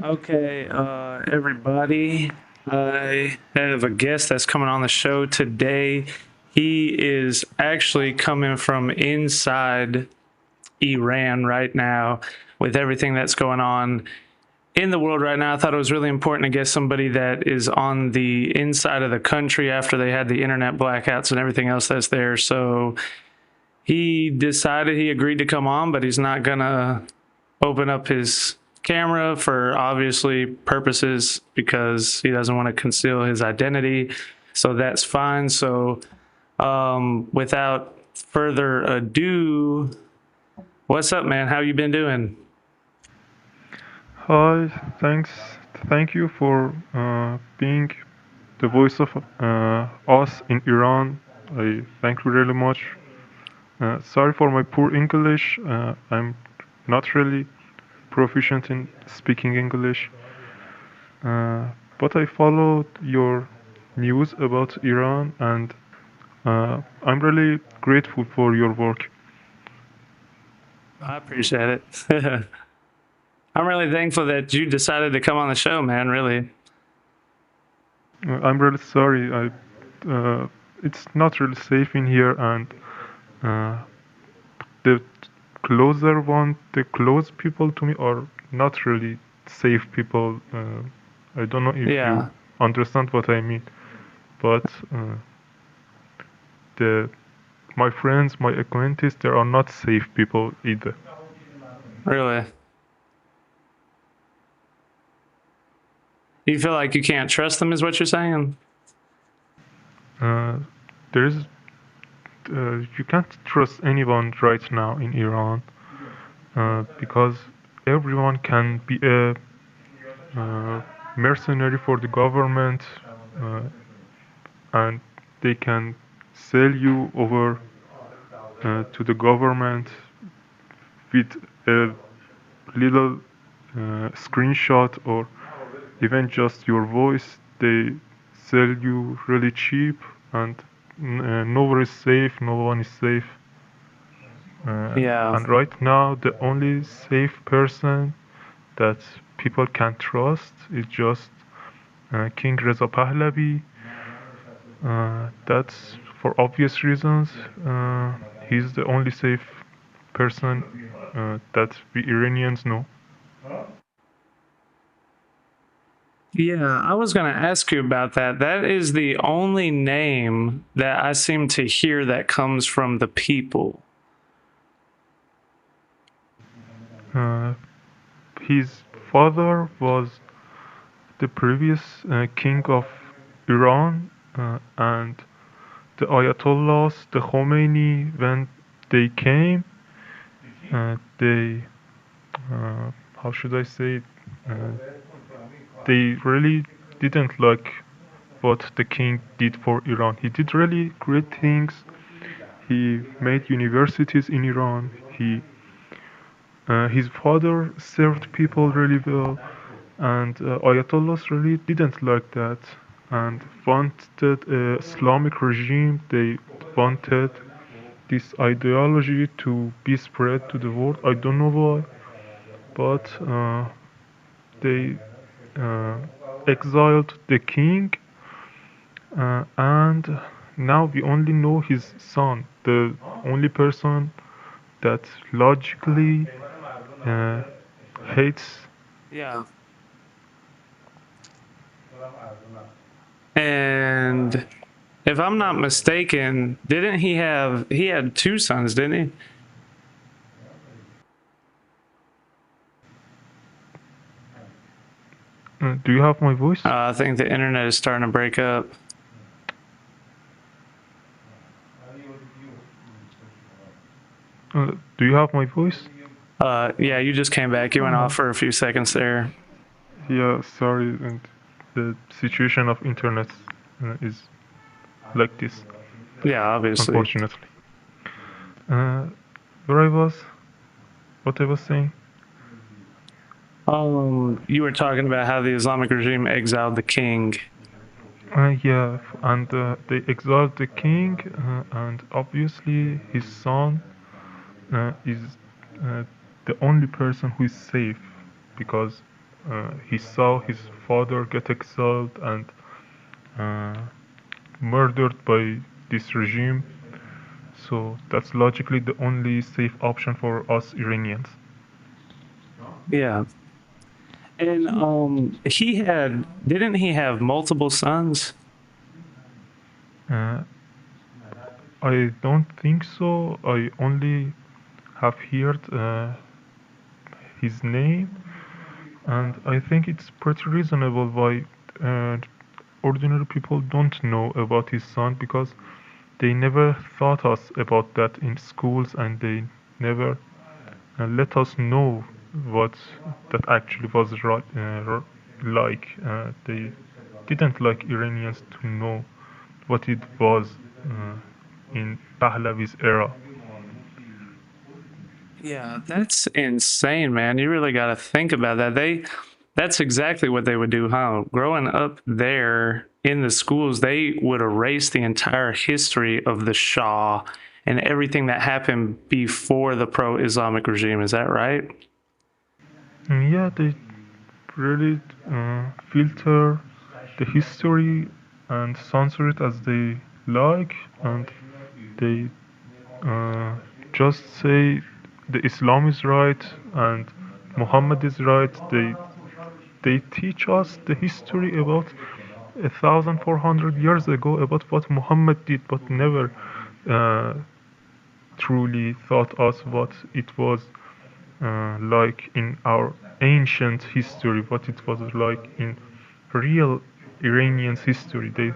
Okay, everybody. I have a guest that's coming on the show today. He is actually coming from inside Iran right now with everything that's going on in the world right now. I thought it was really important to get somebody that is on the inside of the country after they had the internet blackouts and everything else that's there. So he agreed to come on, but he's not gonna open up his camera for obviously purposes because he doesn't want to conceal his identity. So that's fine. So without further ado, what's up, man? How you been doing? Hi, thanks. Thank you for being the voice of us in Iran. I thank you really much. Sorry for my poor English. I'm not really proficient in speaking English, but I followed your news about Iran and I'm really grateful for your work. I appreciate it. I'm really thankful that you decided to come on the show, man. Really. I'm really sorry. It's not really safe in here, and uh, the the close people to me are not really safe people. I don't know if you Yeah. understand what I mean, but the my friends, my acquaintances, they are not safe people either. Really. You feel like you can't trust them, is what you're saying? Uh, there's you can't trust anyone right now in Iran because everyone can be a mercenary for the government, uh, and they can sell you over to the government with a little screenshot or even just your voice. They sell you really cheap, and nowhere is safe, no one is safe. Yeah. And right now, the only safe person that people can trust is just King Reza Pahlavi. That's for obvious reasons. He's the only safe person that we Iranians know. Yeah, I was going to ask you about that. That is the only name that I seem to hear that comes from the people. Uh, his father was the previous king of Iran, and the Ayatollahs, the Khomeini, when they came, they, how should I say it? Uh, they really didn't like what the king did for Iran. He did really great things. He made universities in Iran. His father served people really well, and Ayatollahs really didn't like that and wanted a Islamic regime. They wanted this ideology to be spread to the world. I don't know why, but they uh, exiled the king, and now we only know his son, the only person that logically uh, hates. Yeah. And if I'm not mistaken, didn't he had two sons, didn't he? Do you have my voice? I think the internet is starting to break up. Do you have my voice? Yeah, you just came back. You went off for a few seconds there. Yeah, sorry, and the situation of internet is like this, Yeah, obviously. unfortunately. Uh, where I was, what I was saying. You were talking about how the Islamic regime exiled the king. Yeah, and they exiled the king, and obviously his son is the only person who is safe. because he saw his father get exiled and uh, murdered by this regime. So that's logically the only safe option for us Iranians. Yeah. And he had didn't he have multiple sons? Uh, I don't think so. I only have heard his name, and I think it's pretty reasonable why ordinary people don't know about his son because they never taught us about that in schools and they never let us know what that actually was like. They didn't like Iranians to know what it was in Pahlavi's era. Yeah, that's insane, man. You really got to think about that. That's exactly what they would do, huh? Growing up there in the schools, they would erase the entire history of the Shah and everything that happened before the pro-Islamic regime. Is that right? Yeah, they really filter the history and censor it as they like, and they uh, just say the Islam is right and Muhammad is right. They teach us the history about 1,400 years ago about what Muhammad did, but never uh, truly taught us what it was like in our ancient history, what it was like in real Iranians history. They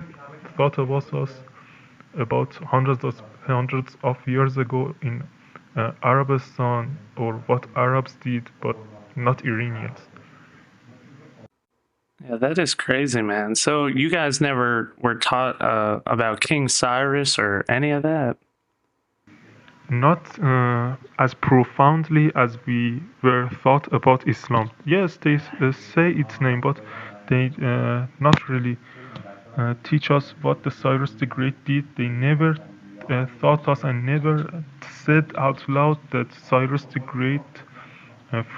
thought about us about hundreds of years ago in Arabistan or what Arabs did, but not Iranians. Yeah, that is crazy, man. So you guys never were taught about King Cyrus or any of that? Not as profoundly as we were thought about Islam. Yes, they say its name, but they not really teach us what the Cyrus the Great did. They never taught us and never said out loud that Cyrus the Great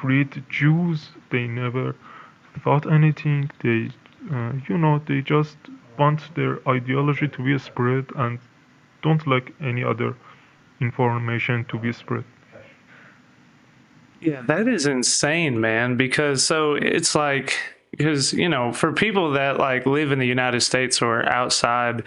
freed Jews. They never thought anything. They just want their ideology to be spread and don't like any other information to be spread. Yeah, that is insane, man. Because so it's like, because, for people that like live in the United States or outside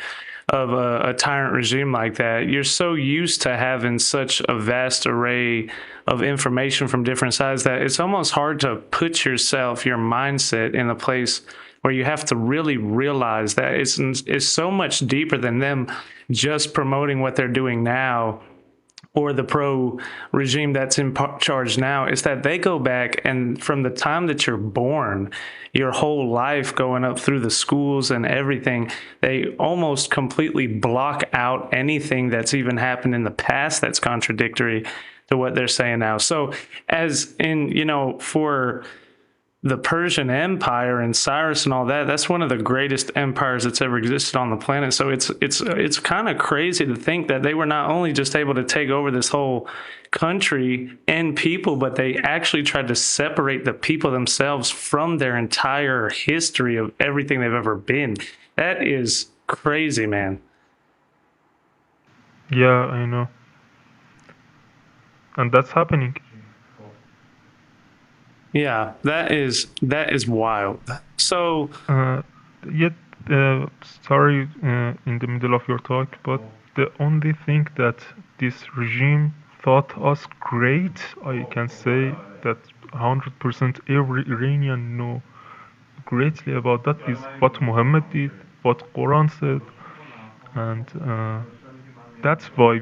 of a tyrant regime like that, you're so used to having such a vast array of information from different sides that it's almost hard to put yourself, your mindset in a place where you have to really realize that it's so much deeper than them just promoting what they're doing now or the pro regime that's in charge now is that they go back and from the time that you're born, your whole life going up through the schools and everything, they almost completely block out anything that's even happened in the past that's contradictory to what they're saying now. So, as in, for the Persian Empire and Cyrus and all that, that's one of the greatest empires that's ever existed on the planet. So it's kind of crazy to think that they were not only just able to take over this whole country and people, but they actually tried to separate the people themselves from their entire history of everything they've ever been. That is crazy, man. Yeah, I know. And that's happening. Yeah, that is wild. So Uh, Yet, sorry, in the middle of your talk, but the only thing that this regime thought us great, I can say that 100% every Iranian know greatly about that is what Muhammad did, what Quran said, and that's why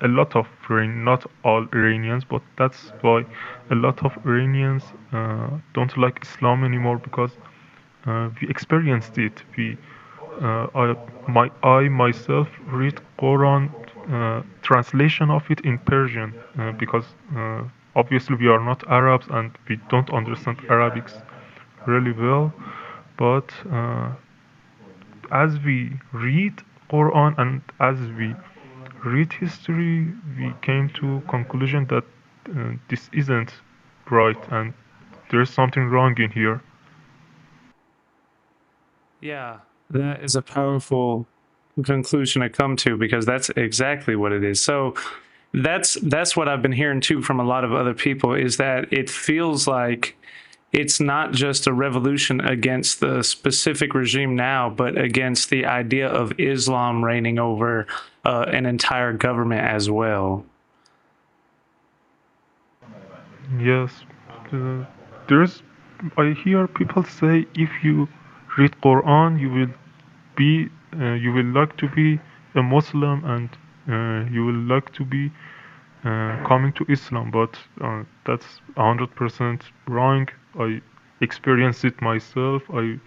a lot of not all Iranians, but that's why a lot of Iranians don't like Islam anymore because we experienced it. I myself read Quran translation of it in Persian because obviously we are not Arabs and we don't understand Arabics really well. But as we read Quran and as we read history, we came to conclusion that this isn't right, and there's something wrong in here. Yeah, that is a powerful conclusion to come to because that's exactly what it is. So that's what I've been hearing too from a lot of other people is that it feels like it's not just a revolution against the specific regime now, but against the idea of Islam reigning over an entire government as well. Yes, uh, there's. I hear people say if you read Quran, you will like to be a Muslim and you will like to be coming to Islam, but that's 100% wrong. I experienced it myself. I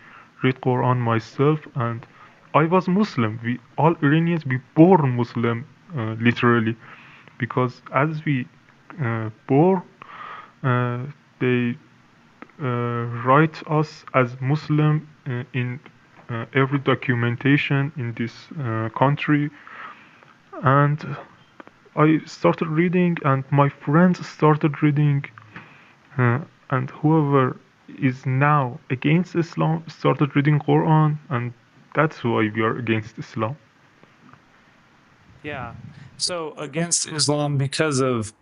read Quran myself, and I was Muslim. We all Iranians we born Muslim, literally, because as we born, uh, they write us as Muslim in every documentation in this country, and I started reading, and my friends started reading, uh, and whoever is now against Islam started reading Quran, and that's why we are against Islam. Yeah. So against Islam because of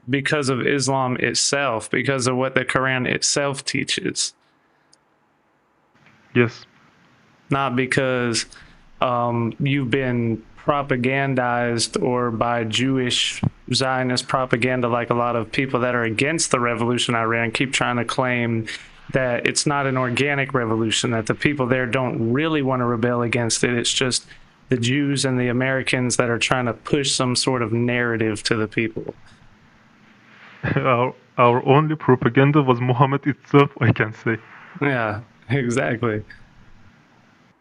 Islam itself, because of what the Quran itself teaches, Yes. not because you've been propagandized or by Jewish Zionist propaganda, like a lot of people that are against the revolution in Iran keep trying to claim that it's not an organic revolution, that the people there don't really want to rebel against it. It's just the Jews and the Americans that are trying to push some sort of narrative to the people. Our only propaganda was Muhammad itself, I can say. Yeah, exactly.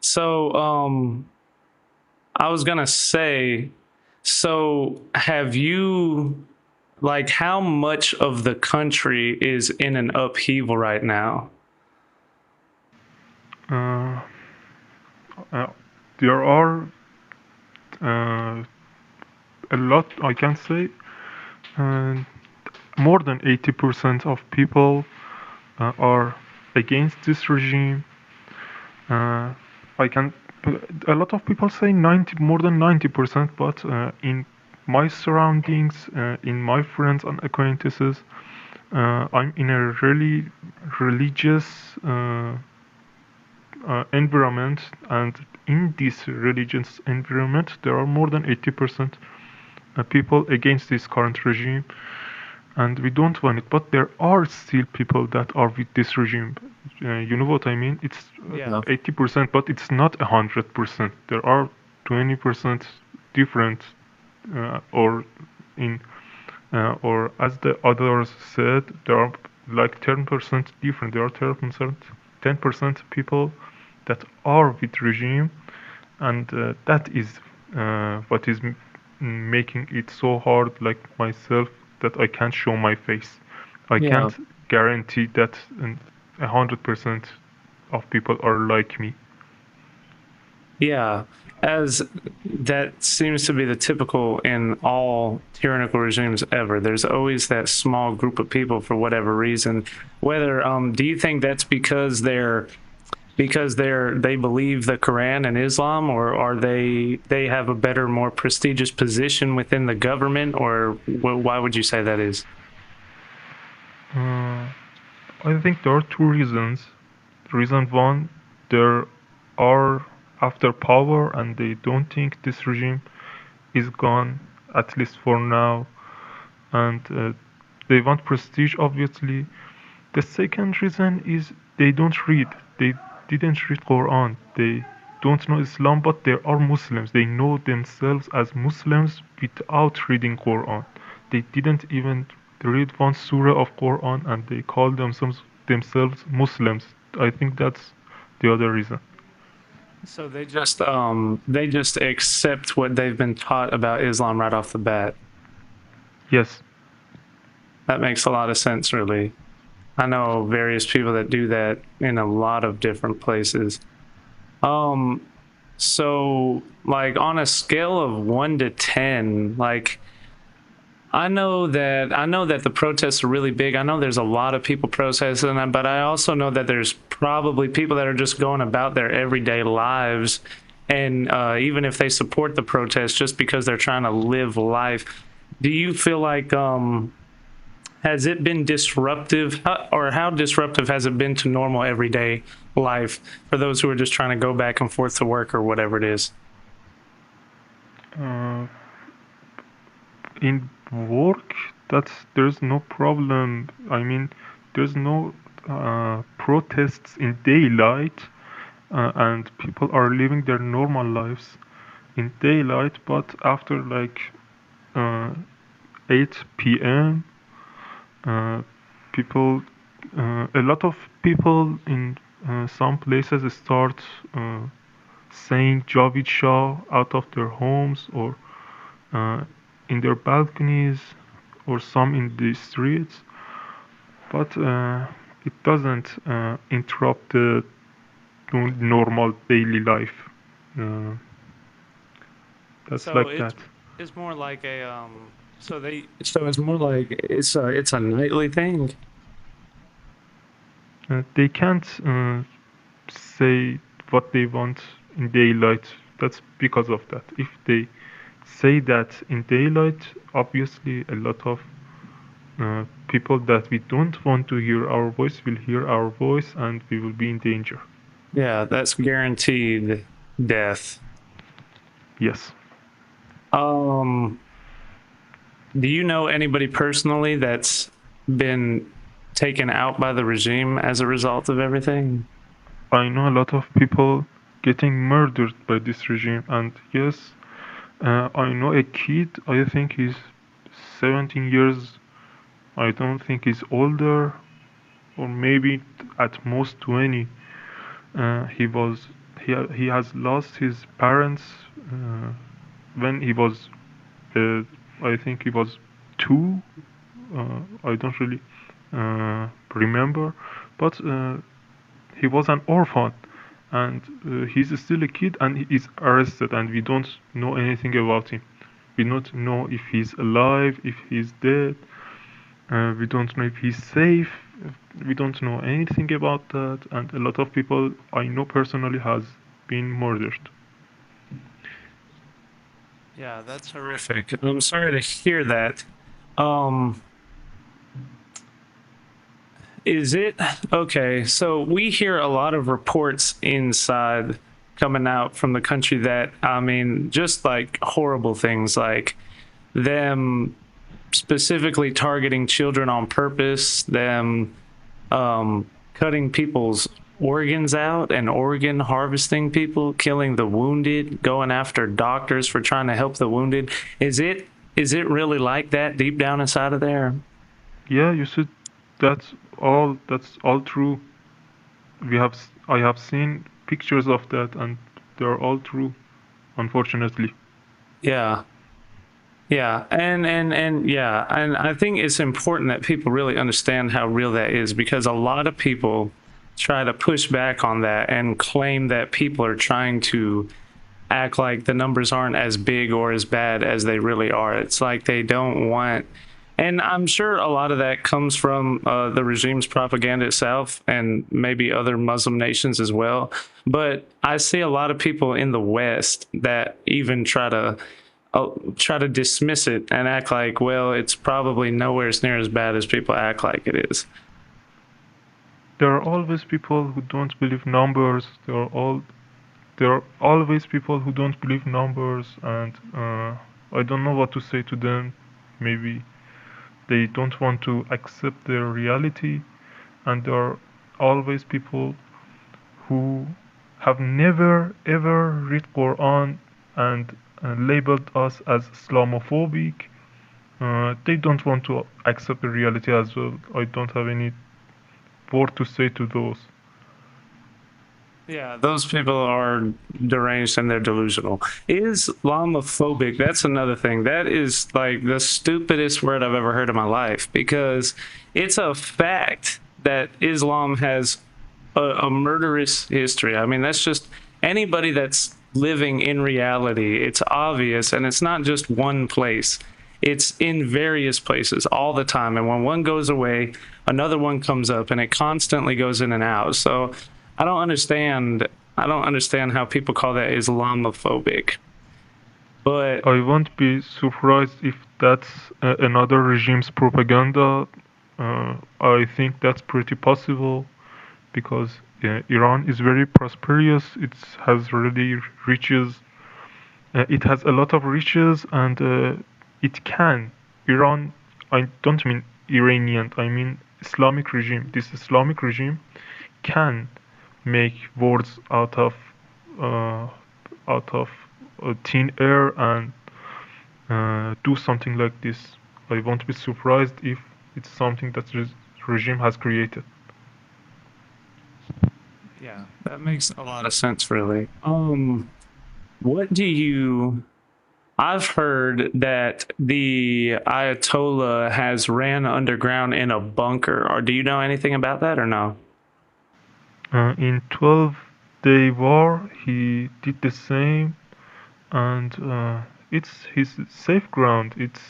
So, I was gonna say, so have you, like, how much of the country is in an upheaval right now? Uh, uh, there are uh, a lot, I can say, and more than 80% of people are against this regime. Uh, I can. A lot of people say 90, more than 90%, but in my surroundings, in my friends and acquaintances, I'm in a really religious environment, and in this religious environment, there are more than 80% people against this current regime, and we don't want it. But there are still people that are with this regime. You know what I mean? It's Yeah. 80%, but it's not 100%. There are 20% different, or in, or as the others said, there are like 10% different. There are 10% people that are with regime, and that is what is making it so hard, like myself, that I can't show my face. I Yeah. can't guarantee that 100% of people are like me. Yeah, as that seems to be the typical in all tyrannical regimes ever. There's always that small group of people for whatever reason. Whether do you think that's because they believe the Quran and Islam, or are they have a better, more prestigious position within the government, or why would you say that is? uh, I think there are two reasons. Reason one, there are after power, and they don't think this regime is gone, at least for now, and they want prestige, obviously. The second reason is they don't read. They didn't read Quran. They don't know Islam, but they are Muslims. They know themselves as Muslims without reading Quran. They didn't even read one surah of Quran, and they call themselves Muslims. I think that's the other reason. So they just accept what they've been taught about Islam right off the bat. Yes. That makes a lot of sense, really. I know various people that do that in a lot of different places. Um, so like on a scale of 1 to 10, like I know that the protests are really big. I know there's a lot of people protesting, but I also know that there's probably people that are just going about their everyday lives, and even if they support the protest, just because they're trying to live life. Do you feel like has it been disruptive, or how disruptive has it been to normal everyday life for those who are just trying to go back and forth to work or whatever it is? Uh, in work, there's no problem. I mean, there's no protests in daylight, and people are living their normal lives in daylight. But after like uh, 8 p.m., uh, people, a lot of people in some places start saying Javid Shah out of their homes, or uh, in their balconies, or some in the streets. But it doesn't interrupt the normal daily life. Uh, that's So like it's that. it's more like a so it's more like it's a nightly thing. They can't say what they want in daylight. That's because of that. If they say that in daylight, obviously a lot of people that we don't want to hear our voice will hear our voice, and we will be in danger. Yeah, that's guaranteed death. Yes. Um, do you know anybody personally that's been taken out by the regime as a result of everything? I know a lot of people getting murdered by this regime, and yes, I know a kid. I think he's 17 years. I don't think he's older, or maybe at most 20. He was he has lost his parents uh, when he was uh, I think he was 2. I don't really remember, but he was an orphan, and he's still a kid, and he is arrested, and we don't know anything about him. We don't know if he's alive, if he's dead. We don't know if he's safe. We don't know anything about that, and a lot of people I know personally has been murdered. Yeah, that's horrific. I'm sorry to hear that. Um, is it okay? So we hear a lot of reports inside coming out from the country that, I mean, just like horrible things like them specifically targeting children on purpose, them cutting people's organs out and organ harvesting people, killing the wounded, going after doctors for trying to help the wounded. Is it really like that deep down inside of there? Yeah, you should. That's all true. I have seen pictures of that, and they're all true, unfortunately. Yeah. Yeah, and yeah, and I think it's important that people really understand how real that is, because a lot of people try to push back on that and claim that people are trying to act like the numbers aren't as big or as bad as they really are. It's like they don't want, and I'm sure a lot of that comes from the regime's propaganda itself and maybe other Muslim nations as well. But I see a lot of people in the West that even try to dismiss it and act like, well, it's probably nowhere near as bad as people act like it is. There are always people who don't believe numbers. There are always people who don't believe numbers, and I don't know what to say to them. Maybe they don't want to accept their reality, and there are always people who have never ever read Quran, and labeled us as Islamophobic. They don't want to accept the reality as well. I don't have any word to say to those. Yeah, those people are deranged and they're delusional. Islamophobic, that's another thing. That is like the stupidest word I've ever heard in my life, because it's a fact that Islam has a murderous history. I mean, that's just anybody that's living in reality, it's obvious, and it's not just one place. It's in various places all the time. And when one goes away, another one comes up and it constantly goes in and out. So I don't understand. I don't understand how people call that Islamophobic. But I won't be surprised if that's another regime's propaganda. I think that's pretty possible because Iran is very prosperous. It has really riches. It has a lot of riches, and it can. Iran, I don't mean Iranian. I mean Islamic regime. This Islamic regime can make words uh, out of thin air and do something like this. I won't be surprised if it's something that regime has created. yeah, that makes a lot of sense, really. What do you? I've heard that the Ayatollah has ran underground in a bunker. Or do you know anything about that or no? In 12-day war, he did the same, and it's his safe ground. It's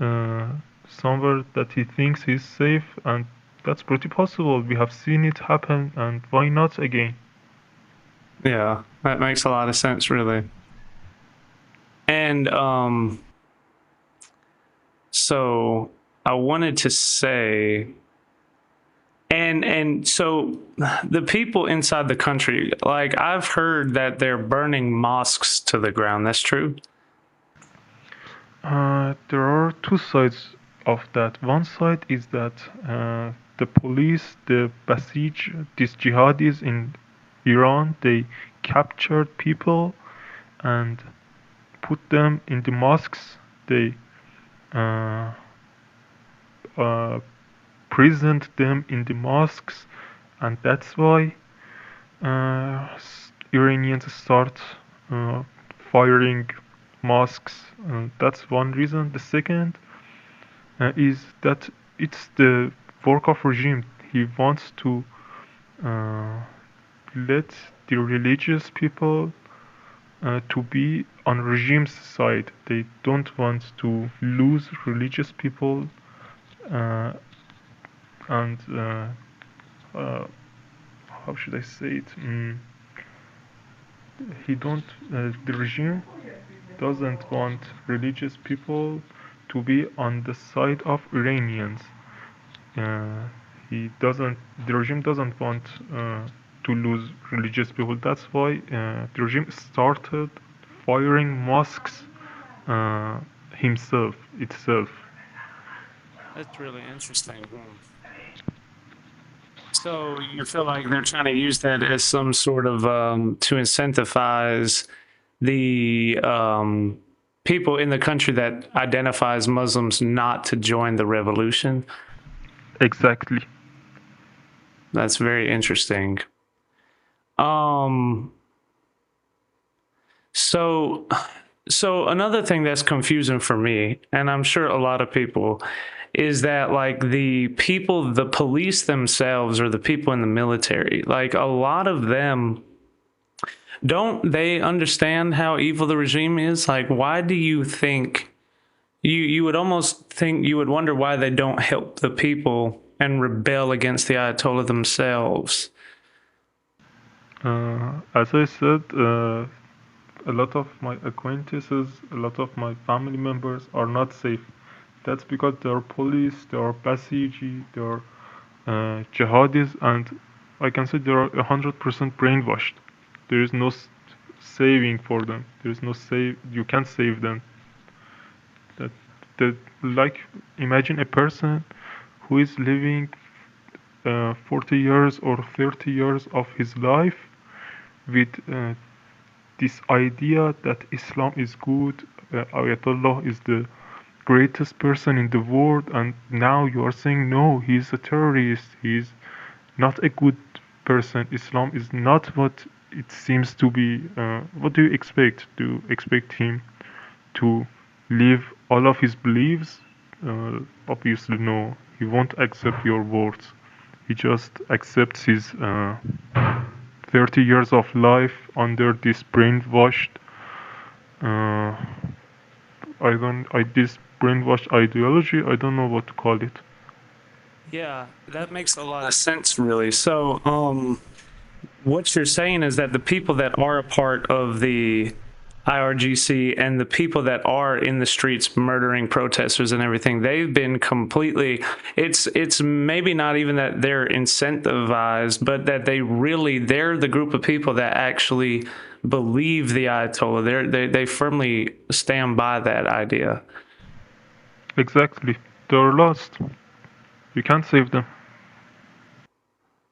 uh, somewhere that he thinks he's safe, and that's pretty possible. We have seen it happen, and why not again? Yeah, that makes a lot of sense, really. And so I wanted to say, and so the people inside the country, like I've heard that they're burning mosques to the ground. That's true. There are two sides of that. One side is that the police, the Basij, these jihadis in Iran, they captured people and put them in the mosques. They uh, uh, prisoned them in the mosques, and that's why Iranians start uh, firing mosques. That's one reason. The second is that it's the work of regime. He wants to uh, let the religious people to be on regime's side. They don't want to lose religious people, uh, and uh, how should I say it? He don't. The regime doesn't want religious people to be on the side of Iranians. Uh, he doesn't. The regime doesn't want to lose religious people. That's why the regime started firing mosques uh, himself itself. That's really interesting. So you feel like they're trying to use that as some sort of to incentivize the people in the country that identifies Muslims not to join the revolution. Exactly. That's very interesting. Um, so so another thing that's confusing for me, and I'm sure a lot of people, is that like the people, the police themselves, or the people in the military, like a lot of them don't they understand how evil the regime is? Like, why do you think you would almost think you would wonder why they don't help the people and rebel against the Ayatollah themselves? As I said, a lot of my acquaintances, a lot of my family members are not safe. That's because they are police, they are Basiji, they are jihadis, and I can say they are 100% brainwashed. There is no saving for them. There is no save. You can't save them. That that like imagine a person who is living 40 years or 30 years of his life with this idea that Islam is good, Ayatollah is the greatest person in the world, and now you are saying no, he's a terrorist, he's not a good person. Islam is not what it seems to be. What do you expect? Do you expect him to leave all of his beliefs? Obviously, no. He won't accept your words. He just accepts his 30 years of life under this brainwashed. Uh, I don't. I this brainwashed ideology. I don't know what to call it. Yeah, that makes a lot of sense, really. So, what you're saying is that the people that are a part of the IRGC and the people that are in the streets murdering protesters and everything, they've been completely. It's maybe not even that they're incentivized, but that they're the group of people that actually believe the Ayatollah. They firmly stand by that idea. Exactly. They're lost. You can't save them.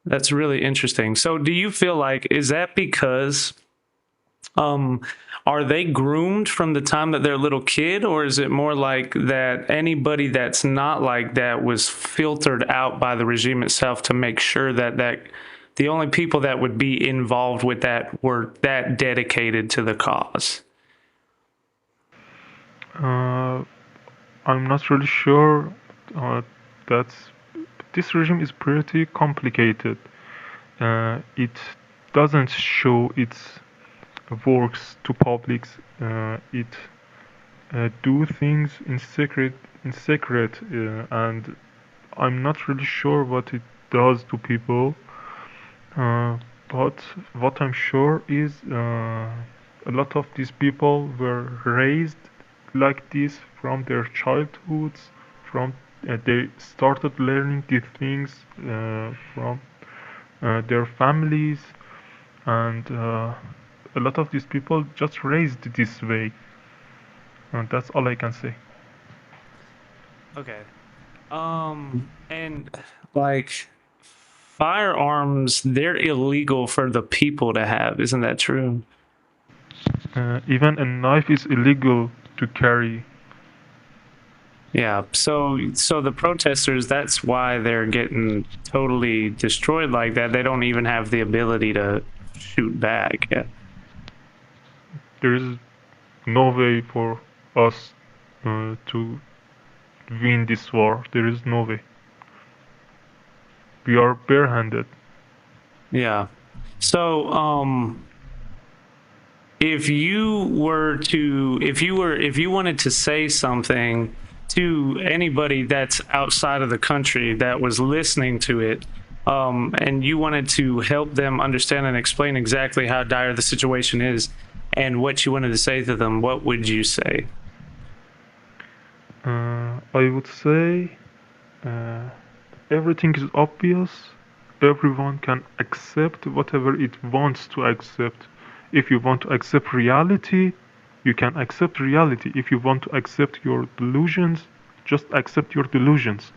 That's really interesting. So, do you feel like is that because um are they groomed from the time that they're a little kid, or is it more like that anybody that's not like that was filtered out by the regime itself to make sure that the only people that would be involved with that were that dedicated to the cause? Uh, I'm not really sure. That's this regime is pretty complicated. It doesn't show its works to publics. It do things in secret, and I'm not really sure what it does to people. Uh, but what I'm sure is a lot of these people were raised like this from their childhoods. From they started learning these things from their families, and a lot of these people just raised this way. And that's all I can say. Okay. And like firearms, they're illegal for the people to have, isn't that true? Even a knife is illegal to carry. Yeah. So the protesters, that's why they're getting totally destroyed like that. They don't even have the ability to shoot back. Yeah. There is no way for us to win this war. There is no way. We are barehanded. Yeah. So if you wanted to say something to anybody that's outside of the country that was listening to it, and you wanted to help them understand and explain exactly how dire the situation is and what you wanted to say to them, what would you say? I would say uh, everything is obvious. Everyone can accept whatever it wants to accept. If you want to accept reality, you can accept reality. If you want to accept your delusions, just accept your delusions.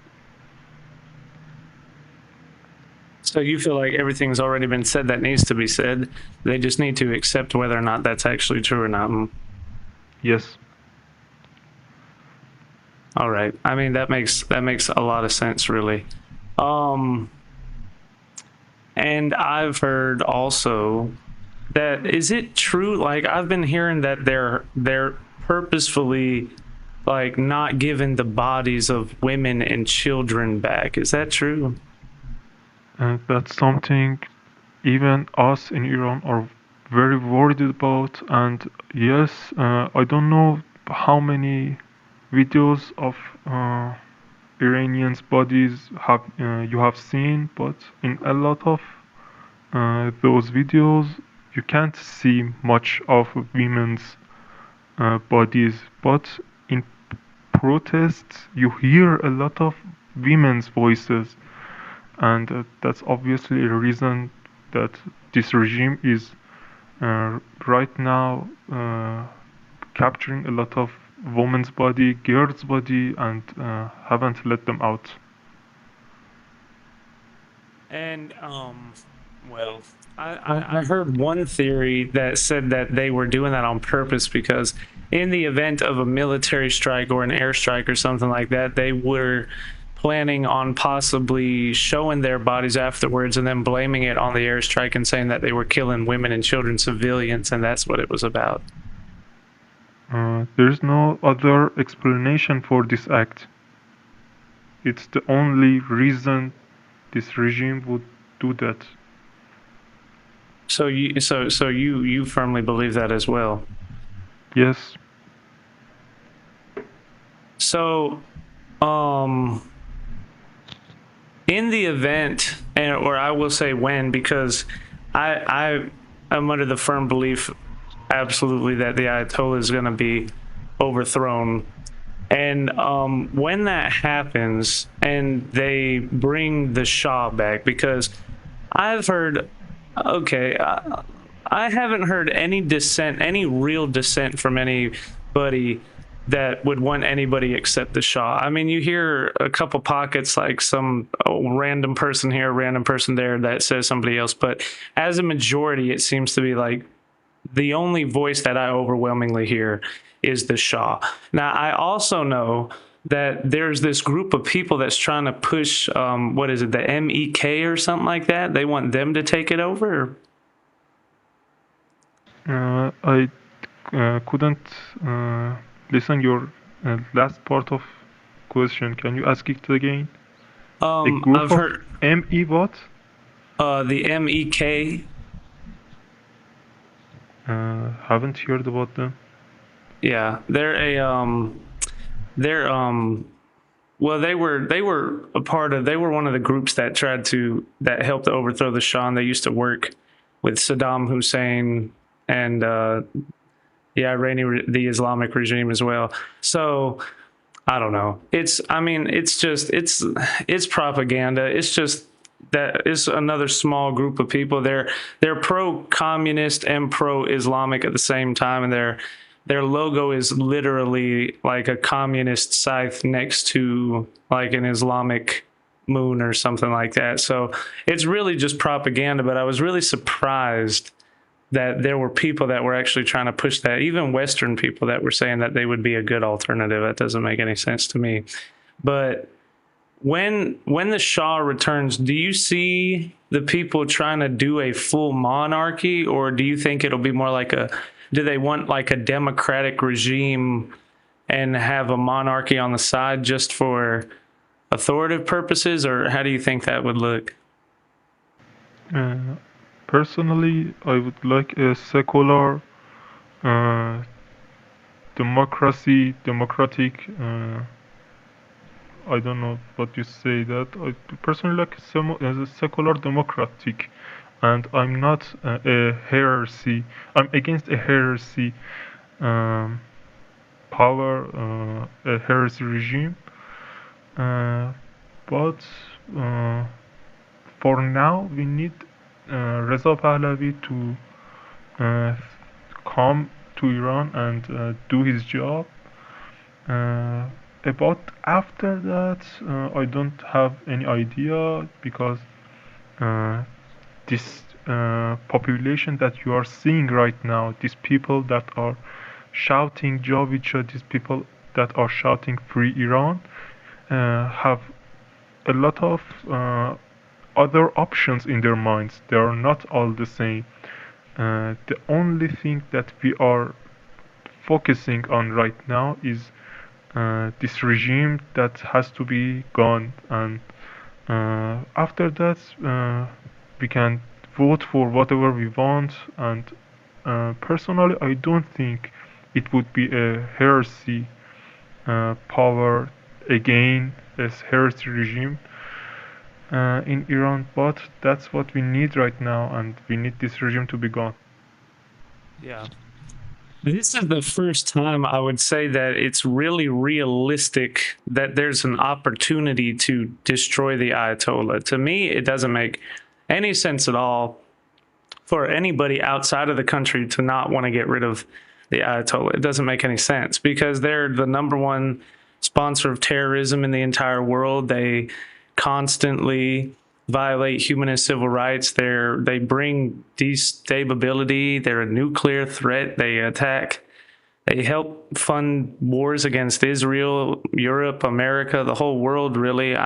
So you feel like everything's already been said that needs to be said. They just need to accept whether or not that's actually true or not. Yes. All right. I mean that makes a lot of sense, really. Um, and I've heard also that is it true? Like I've been hearing that they're purposefully like not giving the bodies of women and children back. Is that true? And that's something even us in Iran are very worried about. And yes, I don't know how many videos of Iranians' bodies have you have seen, but in a lot of those videos, you can't see much of women's bodies. But in protests, you hear a lot of women's voices, and that's obviously a reason that this regime is right now capturing a lot of women's body, girls' body, and haven't let them out. And well, I heard one theory that said that they were doing that on purpose because in the event of a military strike or an airstrike or something like that, they were planning on possibly showing their bodies afterwards and then blaming it on the airstrike and saying that they were killing women and children, civilians, and that's what it was about. There's no other explanation for this act. It's the only reason this regime would do that. So you firmly believe that as well. Yes. So, um, in the event, and or I will say when, because I am under the firm belief, absolutely, that the Ayatollah is going to be overthrown. And when that happens, and they bring the Shah back, because I've heard, okay, I haven't heard any dissent, any real dissent from anybody that would want anybody except the Shah. I mean, you hear a couple pockets, like some random person here, random person there that says somebody else, but as a majority, it seems to be like the only voice that I overwhelmingly hear is the Shah. Now, I also know that there's this group of people that's trying to push, what is it, the MEK or something like that? They want them to take it over. I couldn't listen your last part of question. Can you ask it again? A group I've of heard ME what? the MEK. Haven't heard about them. Yeah, they're well, they were a part of, they were one of the groups that that helped to overthrow the Shah. And they used to work with Saddam Hussein and yeah, Iranian, the Islamic regime as well. So I don't know. I mean, it's just, it's propaganda. It's just that it's another small group of people. They're pro-communist and pro-Islamic at the same time, and their logo is literally like a communist scythe next to like an Islamic moon or something like that. So it's really just propaganda. But I was really surprised that there were people that were actually trying to push that, even Western people that were saying that they would be a good alternative. That doesn't make any sense to me. But when the Shah returns, do you see the people trying to do a full monarchy, or do you think it'll be more like do they want like a democratic regime and have a monarchy on the side just for authoritative purposes, or how do you think that would look? Uh, Personally, I would like a secular uh, democratic. I don't know what you say that. I personally like as a secular democratic, and I'm not a heresy. I'm against a heresy um, power, a heresy regime. Uh, but uh, for now, we need Reza Pahlavi to uh, come to Iran and do his job. Uh, about after that, I don't have any idea because uh, this population that you are seeing right now, these people that are shouting Javicha, these people that are shouting Free Iran, have a lot of other options in their minds. They are not all the same. The only thing that we are focusing on right now is this regime that has to be gone, and after that we can vote for whatever we want. And personally, I don't think it would be a heresy power again, as heresy regime in Iran, but that's what we need right now, and we need this regime to be gone. Yeah. This is the first time I would say that it's really realistic that there's an opportunity to destroy the Ayatollah. To me, it doesn't make any sense at all for anybody outside of the country to not want to get rid of the Ayatollah. It doesn't make any sense because they're the number one sponsor of terrorism in the entire world. They constantly violate human and civil rights. They bring destability. They're a nuclear threat. They attack. They help fund wars against Israel, Europe, America, the whole world, really.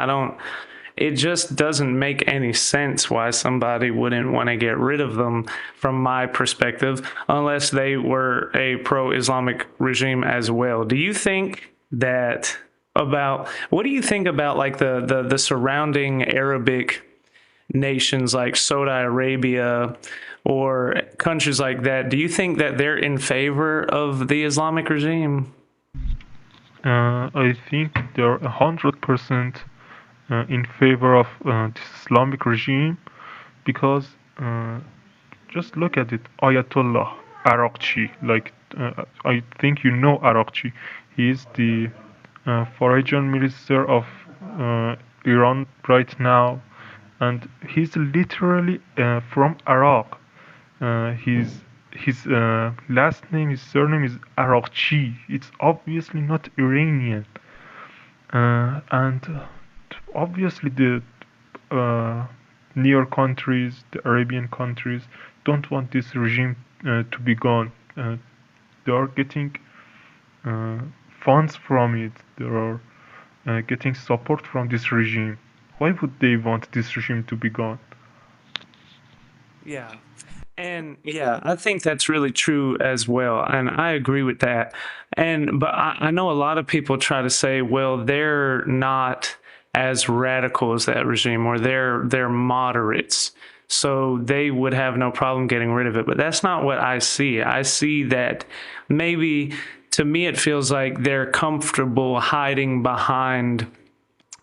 It just doesn't make any sense why somebody wouldn't want to get rid of them from my perspective, unless they were a pro-Islamic regime as well. Do you think that what do you think about like the surrounding Arabic nations like Saudi Arabia or countries like that? Do you think that they're in favor of the Islamic regime? I think they're 100% in favor of this Islamic regime because just look at it. Ayatollah Araqchi, like I think you know Araqchi. He is the foreign minister of Iran right now, and he's literally from Iraq. His last name, his surname is Araqchi. It's obviously not Iranian, and obviously the uh, near countries, the Arabian countries, don't want this regime to be gone. They are getting uh, funds from it. They are getting support from this regime. Why would they want this regime to be gone? Yeah. And yeah, I think that's really true as well. And I agree with that. But I know a lot of people try to say, well, they're not as radical as that regime, or they're moderates. So they would have no problem getting rid of it. But that's not what I see. I see that maybe, to me it feels like they're comfortable hiding behind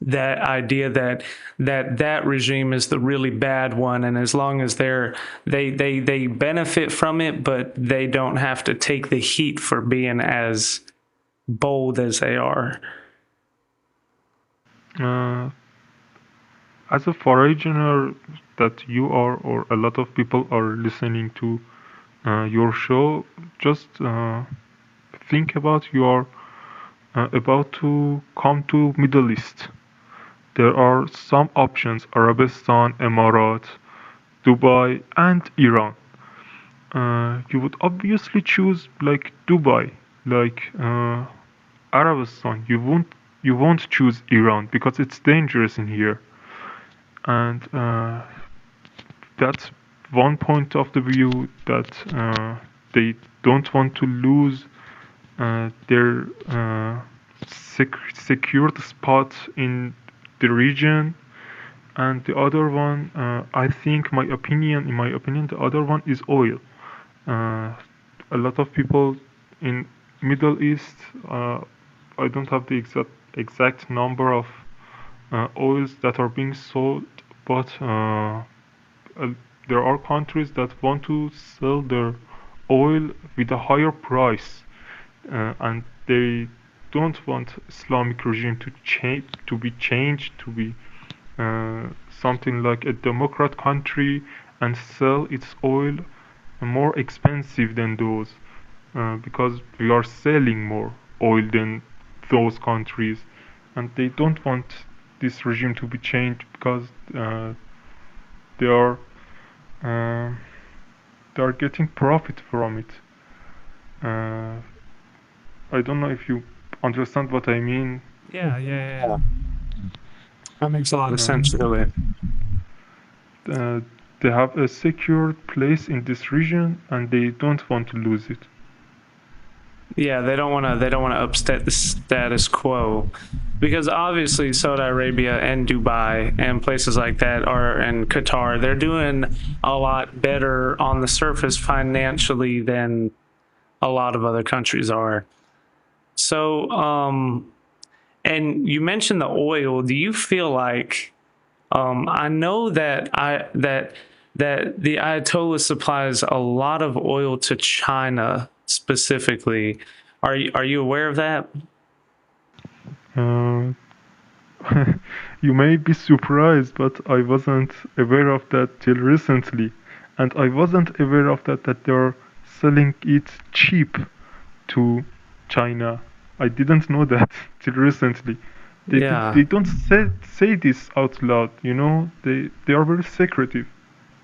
that idea that regime is the really bad one, and as long as they benefit from it, but they don't have to take the heat for being as bold as they are. Uh, as a foreigner that you are, or a lot of people are listening to your show, just think about you are about to come to Middle East. There are some options: Arabistan, Emirates, Dubai, and Iran. You would obviously choose like Dubai, like Arabistan. You won't choose Iran because it's dangerous in here, and that's one point of the view that they don't want to lose their secured spot in the region. And the other one, in my opinion, the other one is oil. Uh, a lot of people in Middle East, I don't have the exact number of oils that are being sold, but uh, there are countries that want to sell their oil with a higher price, and they don't want Islamic regime to change, to be changed, to be something like a democrat country and sell its oil more expensive than those, because we are selling more oil than those countries, and they don't want this regime to be changed because they are uh, they are getting profit from it. Uh, I don't know if you understand what I mean. Yeah. That makes a lot of Uh, sense, really. uh, they have a secure place in this region and they don't want to lose it. Yeah, they don't want to upset the status quo, because obviously Saudi Arabia and Dubai and places like that are, and Qatar, they're doing a lot better on the surface financially than a lot of other countries are. So, and you mentioned the oil. Do you feel like, I know that the Ayatollah supplies a lot of oil to China specifically. Are you aware of that? Uh, you may be surprised, but I wasn't aware of that till recently. And I wasn't aware of that they're selling it cheap to China. I didn't know that till recently. Yeah, They don't say this out loud, you know? They are very secretive.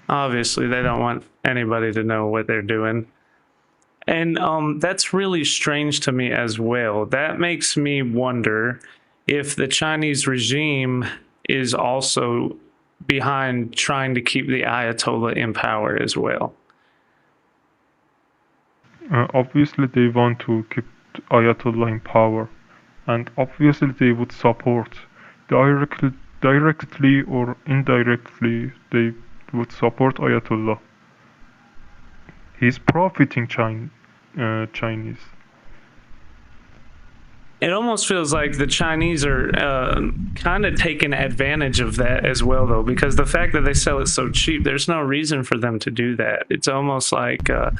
obviously they don't want anybody to know what they're doing. And that's really strange to me as well. That makes me wonder if the Chinese regime is also behind trying to keep the Ayatollah in power as well. Obviously, they want to keep Ayatollah in power, and obviously they would support directly, directly or indirectly. They would support Ayatollah. He's profiting Chinese. It almost feels like the Chinese are kind of taking advantage of that as well, though, because the fact that they sell it so cheap, there's no reason for them to do that. It's almost like, I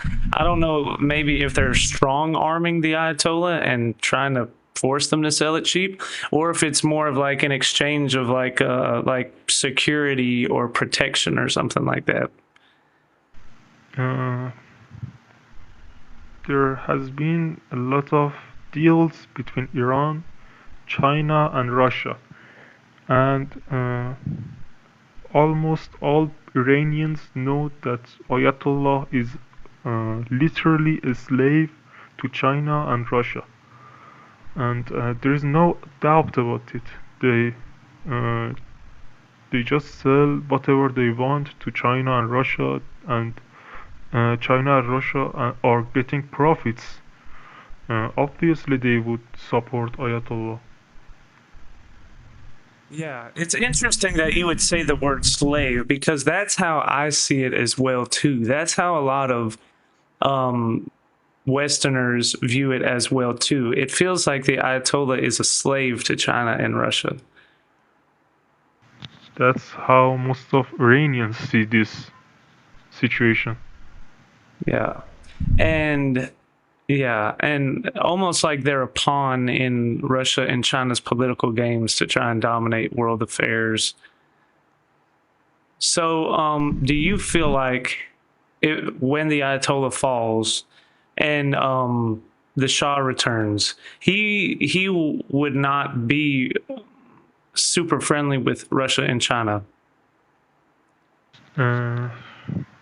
don't know, maybe if they're strong arming the Ayatollah and trying to force them to sell it cheap, or if it's more of like an exchange of like security or protection or something like that. Uh, there has been a lot of deals between Iran, China, and Russia, and almost all Iranians know that Ayatollah is literally a slave to China and Russia, and there is no doubt about it. Uh, they just sell whatever they want to China and Russia, and China and Russia are getting profits. Obviously, they would support Ayatollah. Yeah, it's interesting that you would say the word slave because that's how I see it as well too. That's how a lot of um, Westerners view it as well too. It feels like the Ayatollah is a slave to China and Russia. That's how most of Iranians see this situation. Yeah, and yeah, and almost like they're a pawn in Russia and China's political games to try and dominate world affairs. So, do you feel like when the Ayatollah falls and the Shah returns, he would not be super friendly with Russia and China? Uh,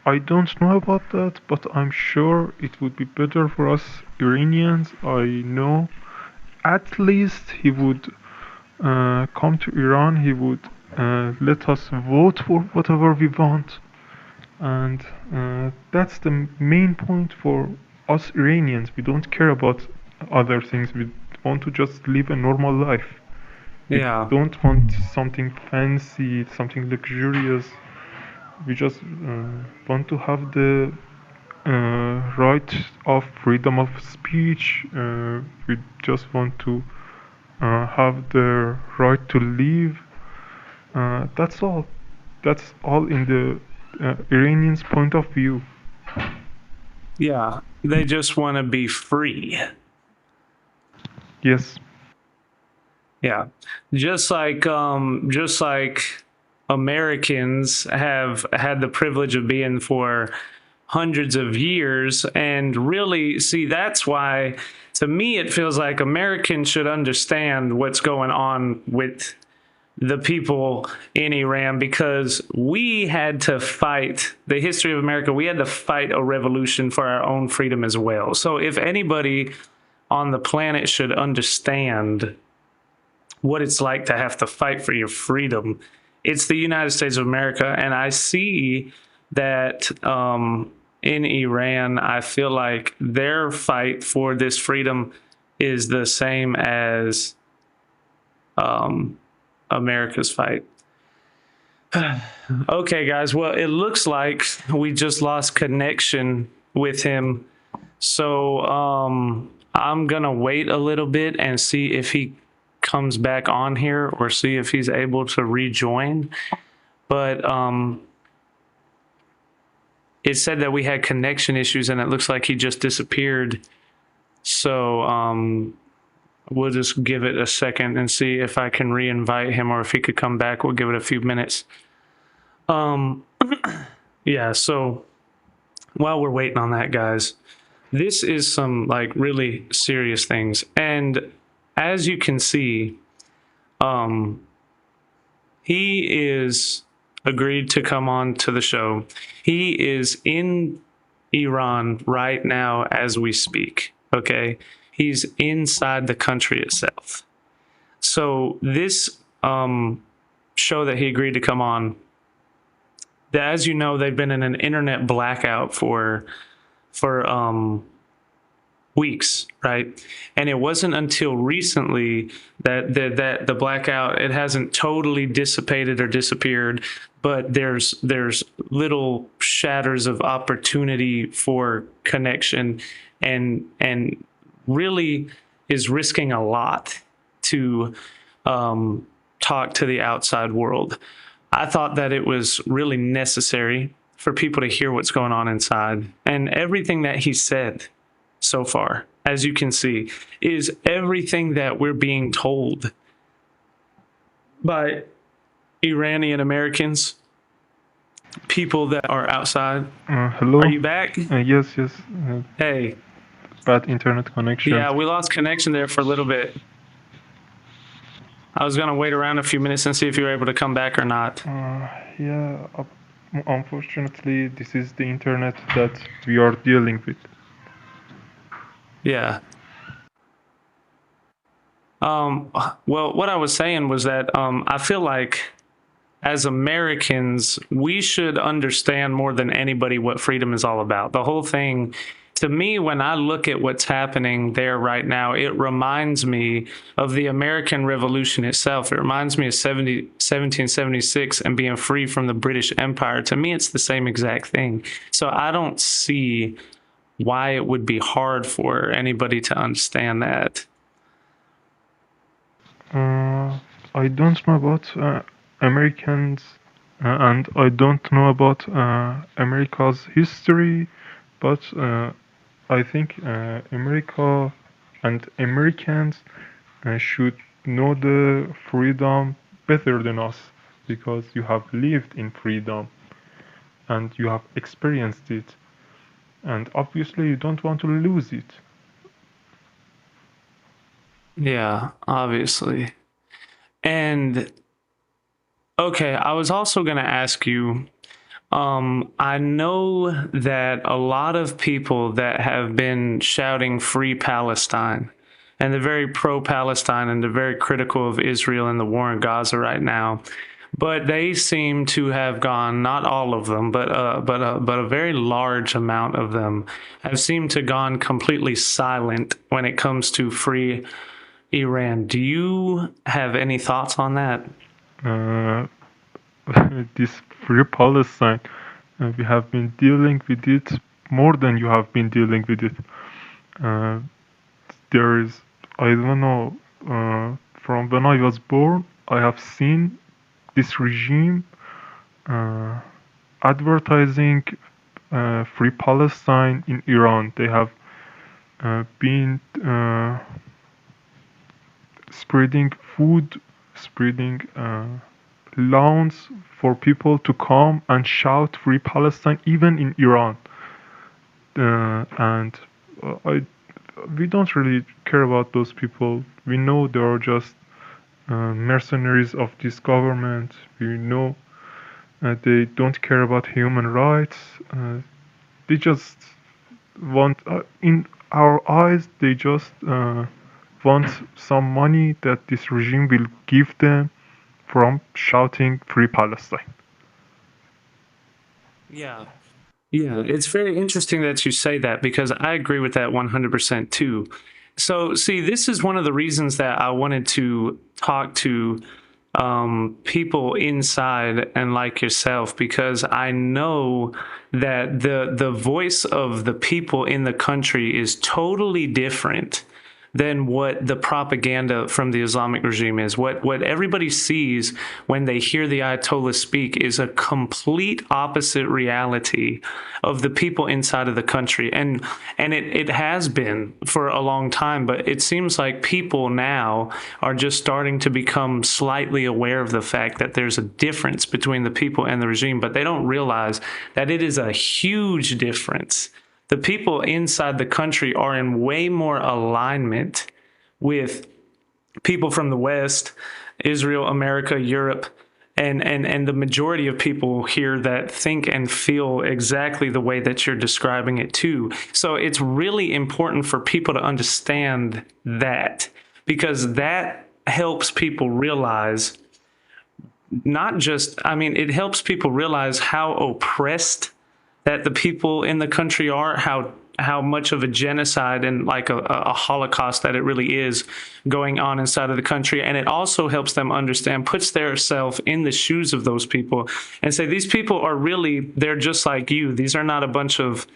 I don't know about that, but I'm sure it would be better for us Iranians. I know at least he would come to Iran, he would let us vote for whatever we want, and that's the main point for us Iranians. We don't care about other things. We want to just live a normal life. We Yeah, don't want something fancy, something luxurious. We just want to have the right of freedom of speech. We just want to have the right to live. That's all. That's all in the Iranians' point of view. yeah, they just want to be free. Yes. Yeah. Just like Americans have had the privilege of being for hundreds of years and really see that's why to me it feels like Americans should understand what's going on with the people in Iran because we had to fight the history of America. We had to fight a revolution for our own freedom as well. So if anybody on the planet should understand what it's like to have to fight for your freedom, it's the United States of America. And I see that in Iran, I feel like their fight for this freedom is the same as um, America's fight. Okay, guys. Well, it looks like we just lost connection with him. So I'm going to wait a little bit and see if he comes back on here or see if he's able to rejoin. But it said that we had connection issues and it looks like he just disappeared. So we'll just give it a second and see if I can re-invite him or if he could come back. We'll give it a few minutes. Yeah, so while we're waiting on that, guys, this is some like really serious things. And as you can see, he is agreed to come on to the show. He is in Iran right now as we speak. Okay. He's inside the country itself. So this show that he agreed to come on, as you know, they've been in an internet blackout for weeks, right? And it wasn't until recently that the blackout, it hasn't totally dissipated or disappeared, but there's little shatters of opportunity for connection and really is risking a lot to talk to the outside world. I thought that it was really necessary for people to hear what's going on inside. And everything that he said so far, as you can see, is everything that we're being told by Iranian Americans, people that are outside. Hello? Are you back? Yes, yes. Hey. Bad internet connection. Yeah, we lost connection there for a little bit. I was going to wait around a few minutes and see if you were able to come back or not. Yeah, unfortunately, this is the internet that we are dealing with. Yeah. Well, what I was saying was that I feel like as Americans, we should understand more than anybody what freedom is all about. The whole thing, to me, when I look at what's happening there right now, it reminds me of the American Revolution itself. It reminds me of 1776 and being free from the British Empire. To me, it's the same exact thing. So I don't see why it would be hard for anybody to understand that. I don't know about Americans, and I don't know about America's history, but I think America and Americans should know the freedom better than us, because you have lived in freedom and you have experienced it, and obviously you don't want to lose it. Yeah, obviously. And okay, I was also going to ask you, I know that a lot of people that have been shouting free Palestine, and they're very pro-Palestine and they're very critical of Israel and the war in Gaza right now, but they seem to have gone, not all of them, but a very large amount of them have seemed to gone completely silent when it comes to free Iran. Do you have any thoughts on that? This free Palestine, we have been dealing with it more than you have been dealing with it. There is, I don't know, from when I was born, I have seen this regime advertising free Palestine in Iran. They have been spreading food, spreading loans for people to come and shout free Palestine, even in Iran. And we don't really care about those people. We know they are just mercenaries of this government. We know they don't care about human rights. They just want, in our eyes, they just want some money that this regime will give them from shouting free Palestine. Yeah. Yeah, it's very interesting that you say that, because I agree with that 100% too. So, see, this is one of the reasons that I wanted to talk to people inside and like yourself, because I know that the voice of the people in the country is totally different than what the propaganda from the Islamic regime is. What everybody sees when they hear the Ayatollah speak is a complete opposite reality of the people inside of the country. And it has been for a long time, but it seems like people now are just starting to become slightly aware of the fact that there's a difference between the people and the regime, but they don't realize that it is a huge difference. The people inside the country are in way more alignment with people from the West, Israel, America, Europe, and the majority of people here that think and feel exactly the way that you're describing it too. So it's really important for people to understand that, because that helps people realize it helps people realize how oppressed that the people in the country are, how much of a genocide and like a Holocaust that it really is going on inside of the country. And it also helps them understand, puts their self in the shoes of those people and say, these people are really, they're just like you. These are not a bunch of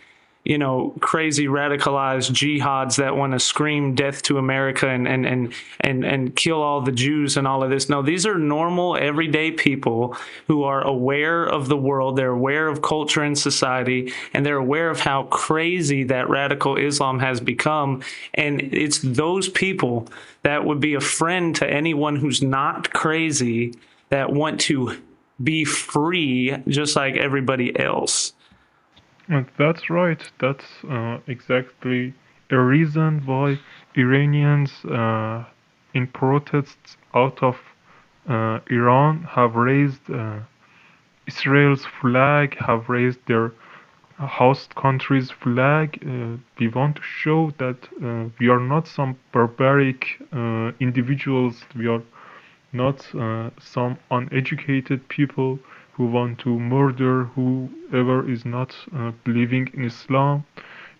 crazy radicalized jihads that want to scream death to America and kill all the Jews and all of this. No, these are normal, everyday people who are aware of the world. They're aware of culture and society, and they're aware of how crazy that radical Islam has become. And it's those people that would be a friend to anyone who's not crazy, that want to be free just like everybody else. That's right. That's exactly a reason why Iranians, in protests out of Iran, have raised Israel's flag, have raised their host country's flag. We want to show that we are not some barbaric individuals. We are not some uneducated people who want to murder whoever is not believing in Islam.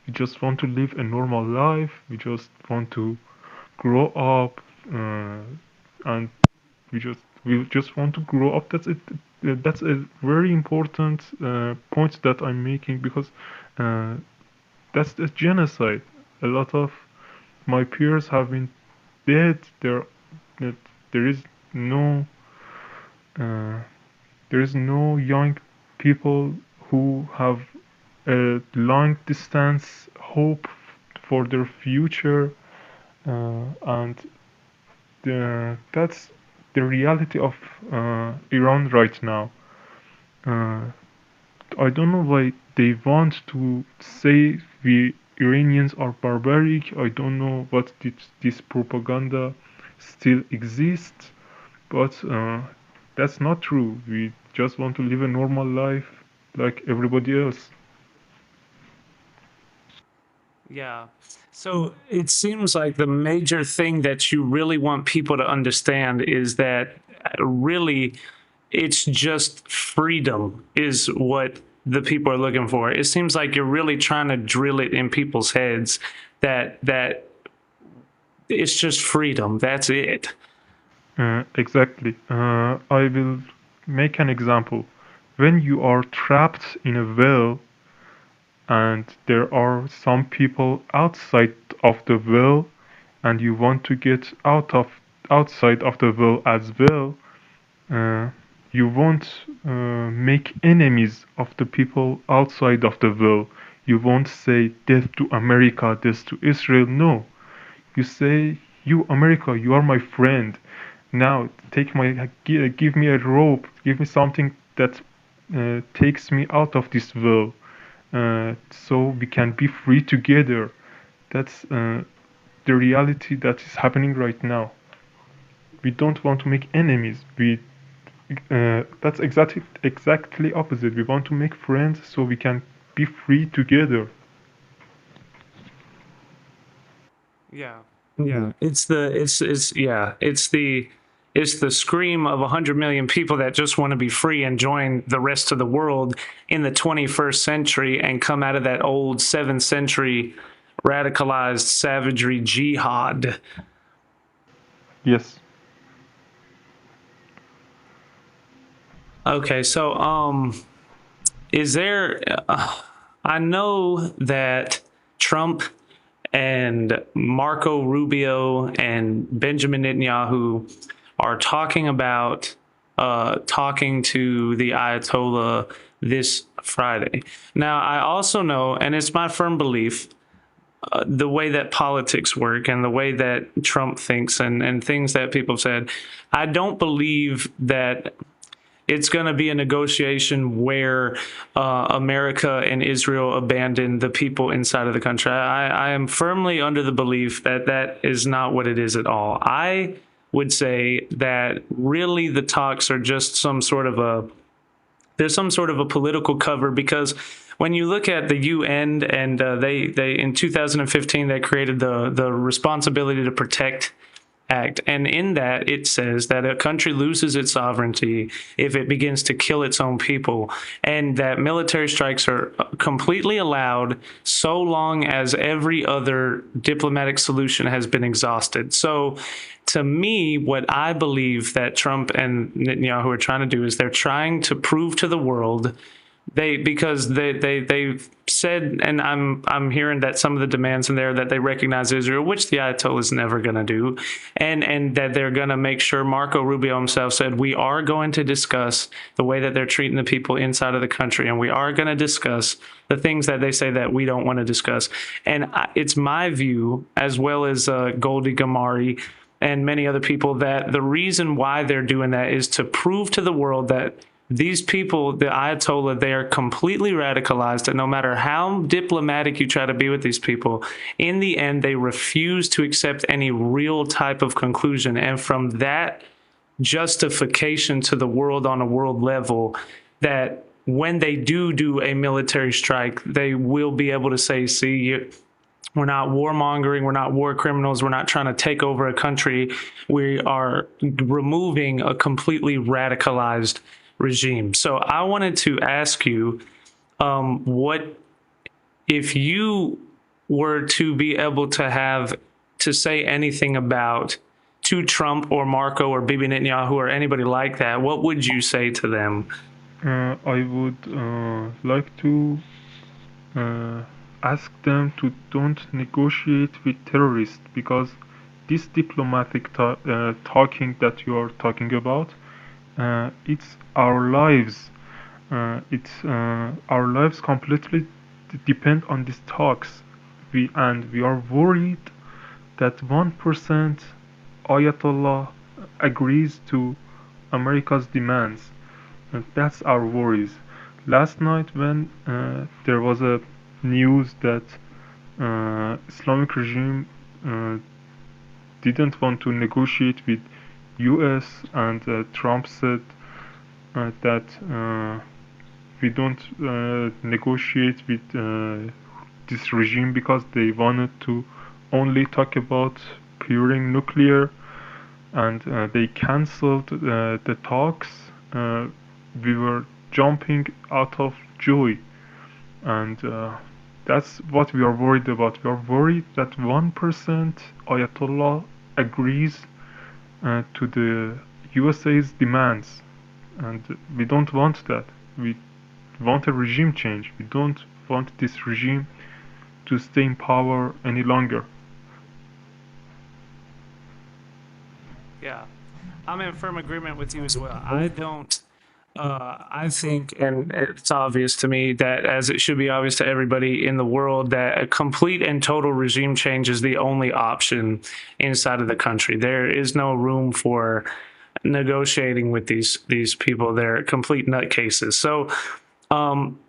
We just want to live a normal life. We just want to grow up, and we just want to grow up. That's it. That's a very important point that I'm making, because uh, that's a genocide. A lot of my peers have been dead. That there is no uh, there is no young people who have a long distance hope for their future, and that's the reality of Iran right now. Uh, I don't know why they want to say we Iranians are barbaric. I don't know what this propaganda still exists, but that's not true. We just want to live a normal life like everybody else. Yeah. So it seems like the major thing that you really want people to understand is that really it's just freedom is what the people are looking for. It seems like you're really trying to drill it in people's heads that it's just freedom. That's it. Exactly. I will make an example. When you are trapped in a well and there are some people outside of the well, and you want to get outside of the well as well, uh, you won't make enemies of the people outside of the well. You won't say death to America, death to Israel. No, you say, you America, you are my friend. Now take give me a rope, give me something that takes me out of this well, so we can be free together. That's the reality that is happening right now. We don't want to make enemies. We That's exactly opposite. We want to make friends so we can be free together. Yeah. Yeah. It's the scream of 100 million people that just want to be free and join the rest of the world in the 21st century and come out of that old 7th century radicalized savagery jihad. Yes. Okay, so is there I know that Trump and Marco Rubio and Benjamin Netanyahu are talking about talking to the Ayatollah this Friday. Now, I also know, and it's my firm belief, the way that politics work and the way that Trump thinks and things that people have said, I don't believe that it's going to be a negotiation where America and Israel abandon the people inside of the country. I am firmly under the belief that that is not what it is at all. I would say that really the talks are just there's some sort of a political cover, because when you look at the UN and they in 2015 they created the responsibility to protect act, and in that it says that a country loses its sovereignty if it begins to kill its own people, and that military strikes are completely allowed so long as every other diplomatic solution has been exhausted. So to me, what I believe that Trump and Netanyahu are trying to do is they're trying to prove to the world because they've said, and I'm hearing that some of the demands in there that they recognize Israel, which the Ayatollah is never going to do, and that they're going to make sure. Marco Rubio himself said, we are going to discuss the way that they're treating the people inside of the country, and we are going to discuss the things that they say that we don't want to discuss. And it's my view, as well as Goldie Gamari and many other people, that the reason why they're doing that is to prove to the world that these people, the Ayatollah, they are completely radicalized, and no matter how diplomatic you try to be with these people, in the end, they refuse to accept any real type of conclusion. And from that justification to the world on a world level, that when they do a military strike, they will be able to say, see, we're not warmongering. We're not war criminals. We're not trying to take over a country. We are removing a completely radicalized regime. So I wanted to ask you, what if you were to be able to have to say anything about to Trump or Marco or Bibi Netanyahu or anybody like that, what would you say to them? I would like to ask them to don't negotiate with terrorists, because this diplomatic talking that you are talking about, it's our lives. It's our lives completely depend on these talks. We are worried that 1% Ayatollah agrees to America's demands. And that's our worries. Last night, when there was a news that Islamic regime didn't want to negotiate with US, and Trump said that we don't negotiate with this regime because they wanted to only talk about curing nuclear, and they cancelled the talks. We were jumping out of joy, and that's what we are worried about. We are worried that 1% Ayatollah agrees to the USA's demands, and we don't want that. We want a regime change. We don't want this regime to stay in power any longer. Yeah, I'm in firm agreement with you as well. I don't. I think, and it's obvious to me that, as it should be obvious to everybody in the world, that a complete and total regime change is the only option inside of the country. There is no room for negotiating with these people. They're complete nutcases. So,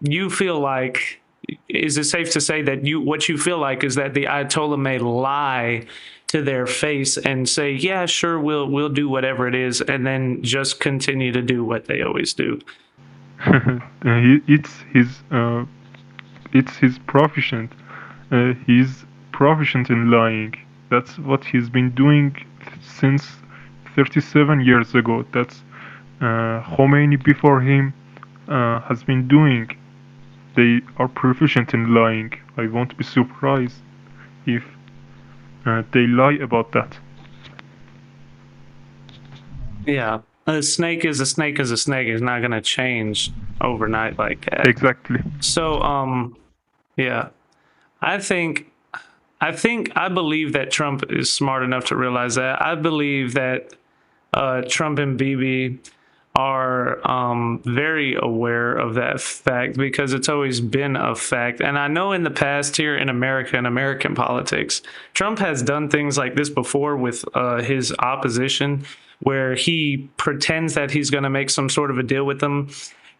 you feel like, is it safe to say that what you feel like is that the Ayatollah may lie to their face and say, yeah, sure, we'll do whatever it is, and then just continue to do what they always do? It's his profession. He's proficient in lying. That's what he's been doing since 37 years ago. That's Khomeini before him has been doing. They are proficient in lying. I won't be surprised if they lie about that. Yeah, a snake is a snake is a snake. It's not going to change overnight like that. Exactly. So, yeah, I think I believe that Trump is smart enough to realize that. I believe that Trump and Bibi are very aware of that fact, because it's always been a fact. And I know in the past here in America and American politics, Trump has done things like this before with his opposition, where he pretends that he's going to make some sort of a deal with them,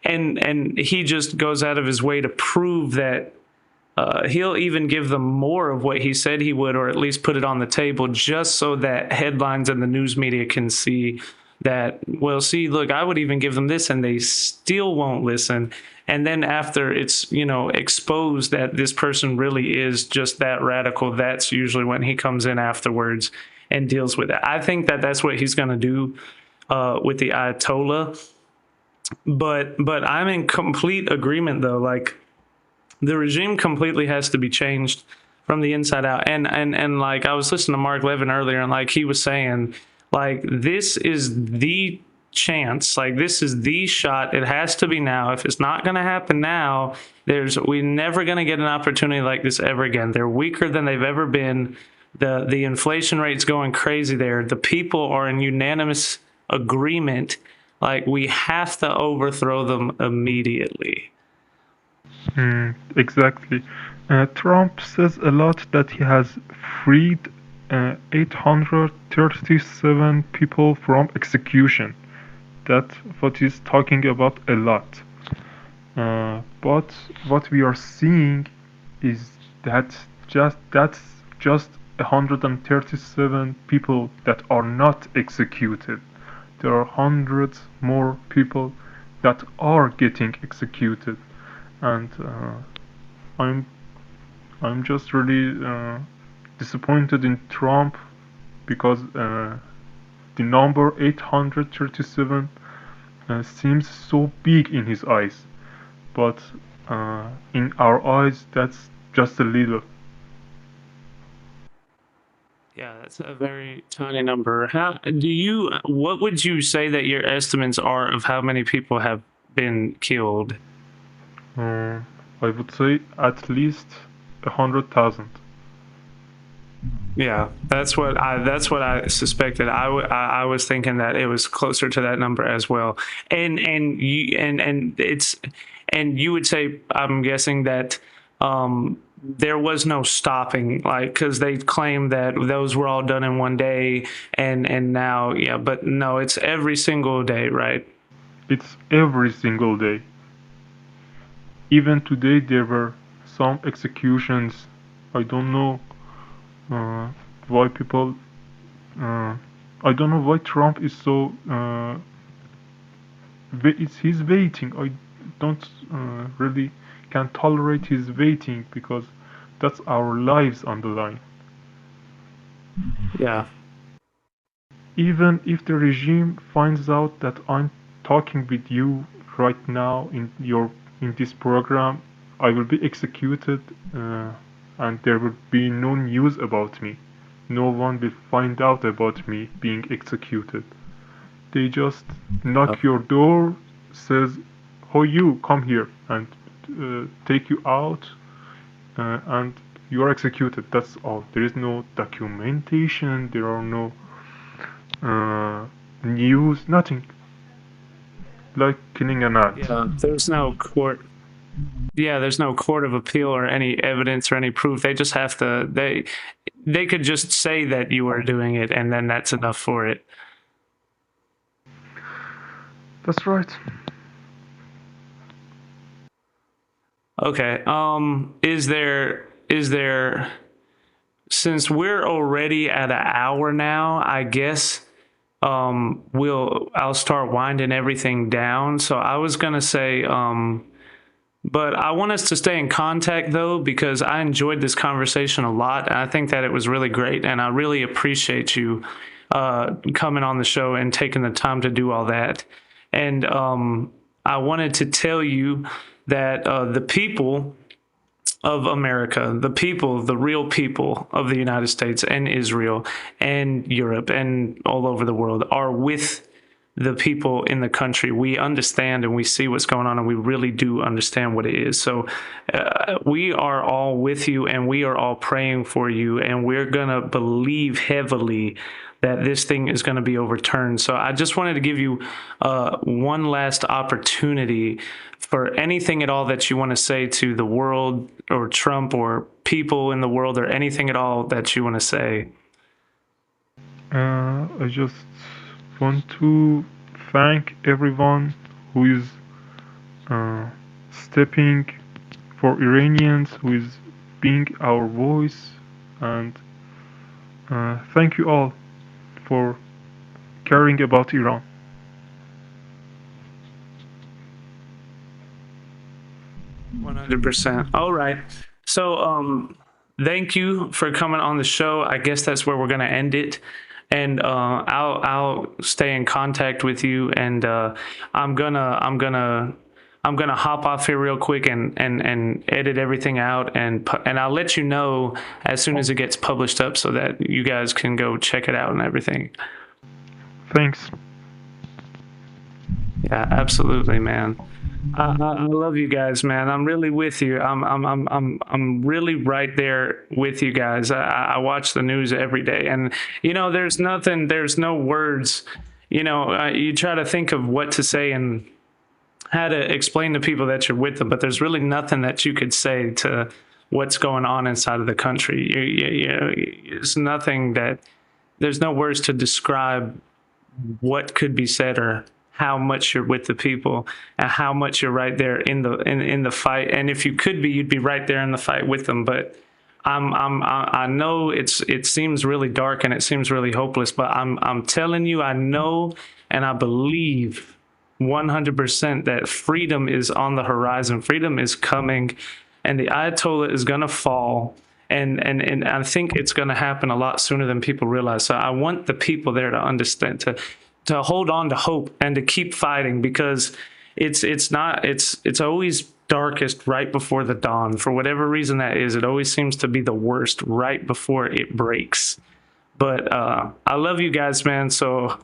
and he just goes out of his way to prove that he'll even give them more of what he said he would, or at least put it on the table, just so that headlines and the news media can see that, well, see, look, I would even give them this, and they still won't listen. And then after it's, exposed that this person really is just that radical, that's usually when he comes in afterwards and deals with it. I think that that's what he's going to do with the Ayatollah. But I'm in complete agreement, though. Like, the regime completely has to be changed from the inside out. And like, I was listening to Mark Levin earlier, and like he was saying, like, this is the chance. Like, this is the shot. It has to be now. If it's not going to happen now, we're never going to get an opportunity like this ever again. They're weaker than they've ever been. The inflation rate's going crazy there. The people are in unanimous agreement. Like, we have to overthrow them immediately. Exactly. Trump says a lot that he has freed 837 people from execution. That's what he's talking about a lot. But what we are seeing is that that's just 137 people that are not executed. There are hundreds more people that are getting executed, and I'm just really disappointed in Trump because the number 837 seems so big in his eyes, but in our eyes that's just a little. Yeah, that's a very tiny number. What would you say that your estimates are of how many people have been killed? I would say at least 100,000. Yeah, that's what I suspected. I was thinking that it was closer to that number as well. And you would say, I'm guessing that there was no stopping, like, because they claim that those were all done in one day, and now, yeah, but no, it's every single day, right? It's every single day. Even today there were some executions. I don't know why people. I don't know why Trump is so. He's waiting. I don't really can tolerate his waiting because that's our lives on the line. Yeah. Even if the regime finds out that I'm talking with you right now in this program, I will be executed, and there will be no news about me. No one will find out about me being executed. They just knock your door, says, "Oh, you come here," and take you out, and you are executed. That's all. There is no documentation. There are no news. Nothing. Like killing an ant. Yeah, there's no court. Yeah, there's no court of appeal or any evidence or any proof. They just have to. They could just say that you are doing it, and then that's enough for it. That's right. Okay. Is there since we're already at an hour now, I guess I'll start winding everything down. So I was gonna say but I want us to stay in contact though, because I enjoyed this conversation a lot. And I think that it was really great, and I really appreciate you coming on the show and taking the time to do all that. And I wanted to tell you that the people of America, the real people of the United States and Israel and Europe and all over the world are with the people in the country. We understand and we see what's going on, and we really do understand what it is. So we are all with you, and we are all praying for you, and we're going to believe heavily that this thing is going to be overturned. So I just wanted to give you one last opportunity for anything at all that you want to say to the world or Trump or people in the world, or anything at all that you want to say. I just want to thank everyone who is stepping for Iranians, who is being our voice, and thank you all for caring about Iran. %. All right. So thank you for coming on the show. I guess that's where we're going to end it. And I'll stay in contact with you, and I'm gonna hop off here real quick and edit everything out, and I'll let you know as soon as it gets published up, so that you guys can go check it out and everything. Thanks. Yeah, absolutely, man. I love you guys, man. I'm really with you. I'm really right there with you guys. I watch the news every day, and there's nothing, there's no words. You try to think of what to say and how to explain to people that you're with them, but there's really nothing that you could say to what's going on inside of the country. It's nothing that there's no words to describe what could be said or how much you're with the people and how much you're right there in the fight. And if you could be, you'd be right there in the fight with them. But I know it seems really dark and it seems really hopeless, but I'm telling you, I know and I believe 100% that freedom is on the horizon. Freedom is coming, and the Ayatollah is going to fall. And I think it's going to happen a lot sooner than people realize. So I want the people there to understand, to hold on to hope and to keep fighting, because it's always darkest right before the dawn. For whatever reason that is, it always seems to be the worst right before it breaks. But I love you guys, man. So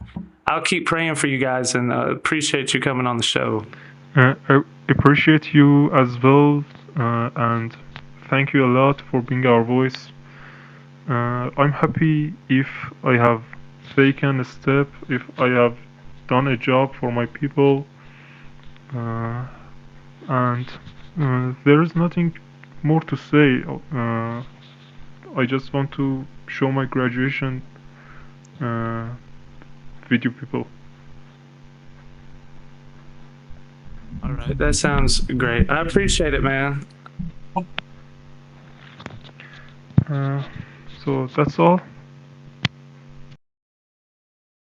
I'll keep praying for you guys, and appreciate you coming on the show. I appreciate you as well, and thank you a lot for being our voice. I'm happy if I have taken a step, if I have done a job for my people, and there is nothing more to say. I just want to show my graduation with you people. All right, that sounds great. I appreciate it, man. So that's all.